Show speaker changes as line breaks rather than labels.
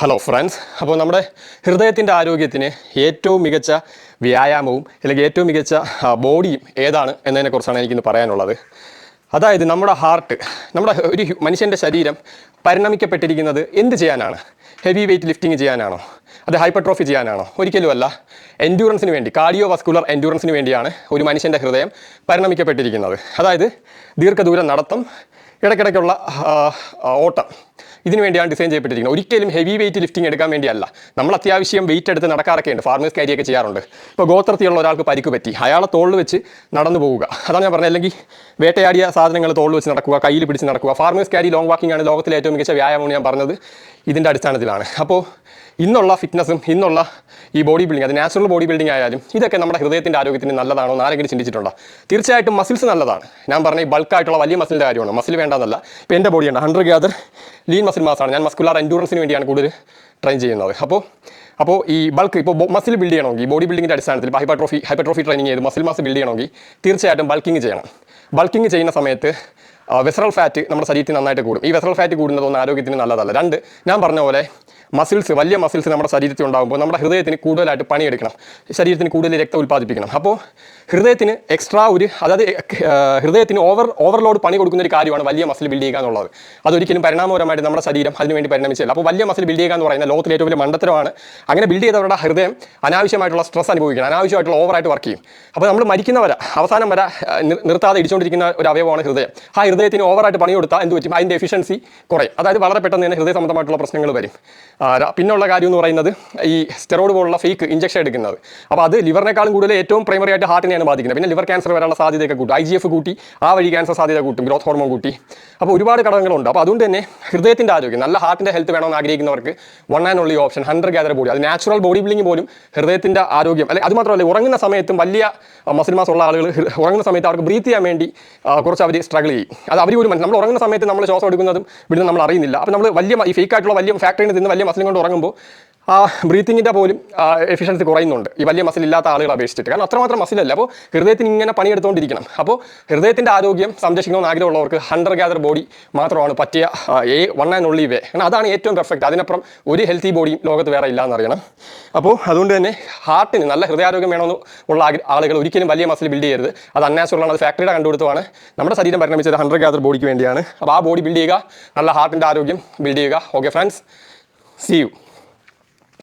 Hello friends, അപ്പോൾ നമ്മുടെ ഹൃദയത്തിൻ്റെ ആരോഗ്യത്തിന് ഏറ്റവും മികച്ച വ്യായാമവും അല്ലെങ്കിൽ ഏറ്റവും മികച്ച ബോഡിയും ഏതാണ് എന്നതിനെക്കുറിച്ചാണ് എനിക്കിന്ന് പറയാനുള്ളത്. അതായത് നമ്മുടെ ഹാർട്ട്, നമ്മുടെ ഒരു മനുഷ്യൻ്റെ ശരീരം പരിണമിക്കപ്പെട്ടിരിക്കുന്നത് എന്ത് ചെയ്യാനാണ്? ഹെവി വെയ്റ്റ് ലിഫ്റ്റിംഗ് ചെയ്യാനാണോ? അത് ഹൈപ്പർട്രോഫി ചെയ്യാനാണോ? ഒരിക്കലുമല്ല. എൻഡ്യൂറൻസിന് വേണ്ടി, കാർഡിയോ വസ്കുലർ എൻഡ്യൂറൻസിന് വേണ്ടിയാണ് ഒരു മനുഷ്യൻ്റെ ഹൃദയം പരിണമിക്കപ്പെട്ടിരിക്കുന്നത്. അതായത് ദീർഘദൂരം നടത്തം, ഇടയ്ക്കിടയ്ക്കുള്ള ഓട്ടം, ഇതിനു വേണ്ടിയാണ് ഡിസൈൻ ചെയ്യപ്പെട്ടിരിക്കുന്നത്. ഒരിക്കലും ഹെവി വെയിറ്റ് ലിഫ്റ്റിംഗ് എടുക്കാൻ വേണ്ടിയല്ല. നമ്മൾ അത്യാവശ്യം വെയിറ്റ് എടുത്ത് നടക്കാറൊക്കെ ഉണ്ട്, ഫാർമേഴ്സ് ക്യാരിയൊക്കെ ചെയ്യാറുണ്ട്. ഇപ്പോൾ ഗോത്രത്തിലുള്ള ഒരാൾക്ക് പരിക്ക് പറ്റി, അയാളെ തോളിൽ വെച്ച് നടന്നു പോവുക, അതാണ് ഞാൻ പറഞ്ഞത്. അല്ലെങ്കിൽ വേട്ടയാടിയ സാധനങ്ങൾ തോളിൽ വെച്ച് നടക്കുക, കയ്യിൽ പിടിച്ച് നടക്കുക. ഫാർമേഴ്സ് ക്യാരി ലോങ് വാക്കിംഗ് ആണ് ലോകത്തിലെ ഏറ്റവും മികച്ച വ്യായാമം ഞാൻ പറഞ്ഞത് ഇതിൻ്റെ അടിസ്ഥാനത്തിലാണ്. അപ്പോൾ ഇന്നുള്ള ഫിറ്റ്നസ്സും ഇന്നുള്ള ഈ ബോഡി ബിൽഡിംഗ്, അത് നാച്ചുറൽ ബോഡി ബിൽഡിംഗ് ആയാലും ഇതൊക്കെ നമ്മുടെ ഹൃദയത്തിൻ്റെ ആരോഗ്യത്തിന് നല്ലതാണോ എന്ന് ആരെങ്കിലും ചിന്തിച്ചിട്ടുണ്ടോ? തീർച്ചയായിട്ടും മസിൽസ് നല്ലതാണ്. ഞാൻ പറഞ്ഞ ഈ ബൾക്കായിട്ടുള്ള വലിയ മസിലിൻ്റെ കാര്യമാണ്. മസിൽ വേണ്ടെന്നല്ല. ഇപ്പോൾ എൻ്റെ ബോഡിയുണ്ട് 100 ഗ്യാദർ ലീൻ മസിൽ മാസാണ്. ഞാൻ മസ്കുലാർ എൻഡ്യൂറൻസിന് വേണ്ടിയാണ് കൂടുതൽ ട്രെയിൻ ചെയ്യുന്നത്. അപ്പോൾ ഈ ബൾക്ക്, ഇപ്പോൾ മസിൽ ബിൽഡ് ചെയ്യണമെങ്കിൽ ബോഡി ബിൽഡിങ്ങിൻ്റെ അടിസ്ഥാനത്തിൽ ഹൈപ്പർട്രോഫി ട്രെയിനിങ് ചെയ്ത് മസിൽ മാസ് ബിൽഡ് ചെയ്യണമെങ്കിൽ തീർച്ചയായിട്ടും ബൾക്കിങ് ചെയ്യണം. ബൾക്കിങ് ചെയ്യുന്ന സമയത്ത് വെസറൽ ഫാറ്റ് നമ്മുടെ ശരീരത്തിൽ നന്നായിട്ട് കൂടും. ഈ വെസറൽ ഫാറ്റ് കൂടുന്നതൊന്നും ആരോഗ്യത്തിന് നല്ലതല്ല. 2, ഞാൻ പറഞ്ഞ പോലെ മസിൽസ്, വലിയ മസിൽസ് നമ്മുടെ ശരീരത്തിൽ ഉണ്ടാകുമ്പോൾ നമ്മുടെ ഹൃദയത്തിന് കൂടുതലായിട്ട് പണിയെടുക്കണം, ശരീരത്തിന് കൂടുതൽ രക്തം ഉൽപ്പാദിപ്പിക്കണം. അപ്പോൾ ഹൃദയത്തിന് എക്സ്ട്രാ അതായത് ഹൃദയത്തിന് ഓവർലോഡ് പണി കൊടുക്കുന്ന ഒരു കാര്യമാണ് വലിയ മസിൽ ബിൽഡ് ചെയ്യുക എന്നുള്ളത്. അതൊരിക്കലും പരിണാമപരമായിട്ട് നമ്മുടെ ശരീരം അതിനുവേണ്ടി പരിണമിച്ചില്ല. അപ്പോൾ വലിയ മസിൽ ബിൽഡ് ചെയ്യുക എന്ന് പറയുന്നത് ലോകത്തിലെ ഏറ്റവും വലിയ മണ്ടത്തരമാണ്. അങ്ങനെ ബിൽഡ് ചെയ്തവരുടെ ഹൃദയം അനാവശ്യമായിട്ടുള്ള സ്ട്രെസ് അനുഭവിക്കണം, അനാവശ്യമായിട്ടുള്ള ഓവറായിട്ട് വർക്ക് ചെയ്യും. അപ്പോൾ നമ്മൾ മരിക്കുന്നവരെ അവസാനം വരെ നിർത്താതെ ഇടിച്ചുകൊണ്ടിരിക്കുന്ന ഒരു അവയവമാണ് ഹൃദയം. ആ ഹൃദയത്തിന് ഓവറായിട്ട് പണി കൊടുത്താൽ എന്ത് പറ്റും? അതിൻ്റെ എഫിഷ്യൻസി കുറയും. അതായത് വളരെ പെട്ടെന്ന് തന്നെ ഹൃദയ സംബന്ധമായിട്ടുള്ള പ്രശ്നങ്ങൾ വരും. പിന്നെയുള്ള കാര്യം എന്ന് പറയുന്നത് ഈ സ്റ്റെറോയിഡ് പോലുള്ള ഫേക്ക് ഇഞ്ചക്ഷൻ എടുക്കുന്നത്. അപ്പോൾ അത് ലിവറിനേക്കാളും കൂടുതൽ ഏറ്റവും പ്രൈമറി ആയിട്ട് ഹാർട്ടിനെയാണ് ബാധിക്കുന്നത്. പിന്നെ ലിവർ ക്യാൻസർ വരാനുള്ള സാധ്യതയൊക്കെ കൂട്ടും. IGF കൂട്ടി, ആ വഴി ക്യാൻസർ സാധ്യത കൂട്ടും, ഗ്രോത്ത് ഹോർമോൺ കൂട്ടി. അപ്പോൾ ഒരുപാട് ഘടകങ്ങളുണ്ട്. അപ്പോൾ അതുകൊണ്ട് തന്നെ ഹൃദയത്തിൻ്റെ ആരോഗ്യം, നല്ല ഹാർട്ടിൻ്റെ ഹെൽത്ത് വേണമെന്ന് ആഗ്രഹിക്കുന്നവർക്ക് one and only option 100 gather body. അത് നാച്ചുറൽ ബോഡി ബിൽഡിംഗ് പോലും ഹൃദയത്തിൻ്റെ ആരോഗ്യം, അല്ലെങ്കിൽ അത് മാത്രമല്ല, ഉറങ്ങുന്ന സമയത്തും വലിയ മസിൽ മാസ് ഉള്ള ആളുകൾ ഉറങ്ങുന്ന സമയത്ത് അവർക്ക് ബ്രീത്ത് ചെയ്യാൻ വേണ്ടി കുറച്ച് അവർ സ്ട്രഗിൾ ചെയ്യും. അത് അവർ പോലും, നമ്മൾ ഉറങ്ങുന്ന സമയത്ത് നമ്മൾ ശ്വാസം എടുക്കുന്നതും വിടുന്നത് നമ്മൾ അറിയുന്നില്ല. അപ്പോൾ നമ്മൾ ഈ ഫേക്ക് ആയിട്ടുള്ള വലിയ ഫാക്ടറിയിൽ നിന്ന് വലിയ മസിലും കൊണ്ട് ഉറങ്ങുമ്പോൾ ആ ബ്രീത്തിങ്ങിൻ്റെ പോലും എഫിഷ്യൻസി കുറയുന്നുണ്ട് ഈ വലിയ മസിൽ ഇല്ലാത്ത ആളുകൾ അപേക്ഷിച്ചിട്ട്. കാരണം അത്രമാത്രം മസിലല്ല. അപ്പോൾ ഹൃദയത്തിന് ഇങ്ങനെ പണിയെടുത്തുകൊണ്ടിരിക്കണം. അപ്പോൾ ഹൃദയത്തിൻ്റെ ആരോഗ്യം സംരക്ഷിക്കണമെന്ന് ആഗ്രഹമുള്ളവർക്ക് 100 ഗ്യാദർ ബോഡി മാത്രമാണ് പറ്റിയ വൺ ആൻഡ് ഓൺലി വേ. കാരണം അതാണ് ഏറ്റവും പെർഫെക്റ്റ്. അതിനപ്പുറം ഒരു ഹെൽത്തി ബോഡിയും ലോകത്ത് വേറെ ഇല്ല എന്നറിയണം. അപ്പോൾ അതുകൊണ്ട് തന്നെ ഹാർട്ടിന് നല്ല ഹൃദയാരോഗ്യം വേണമെന്ന് ഉള്ള ആളുകൾ ഒരിക്കലും വലിയ മസിൽ ബിൽഡ് ചെയ്യരുത്. അത് അൺനാച്ചുറലാണ്. അത് ഫാക്ടറിയുടെ കണ്ടുപിടുത്തമാണ്. നമ്മുടെ ശരീരം പരിണമിച്ചത് 100 ഗ്യാദർ ബോഡിക്ക് വേണ്ടിയാണ്. അപ്പോൾ ആ ബോഡി ബിൽഡ് ചെയ്യുക, നല്ല ഹാർട്ടിൻ്റെ ആരോഗ്യം ബിൽഡ് ചെയ്യുക. Okay friends, see U.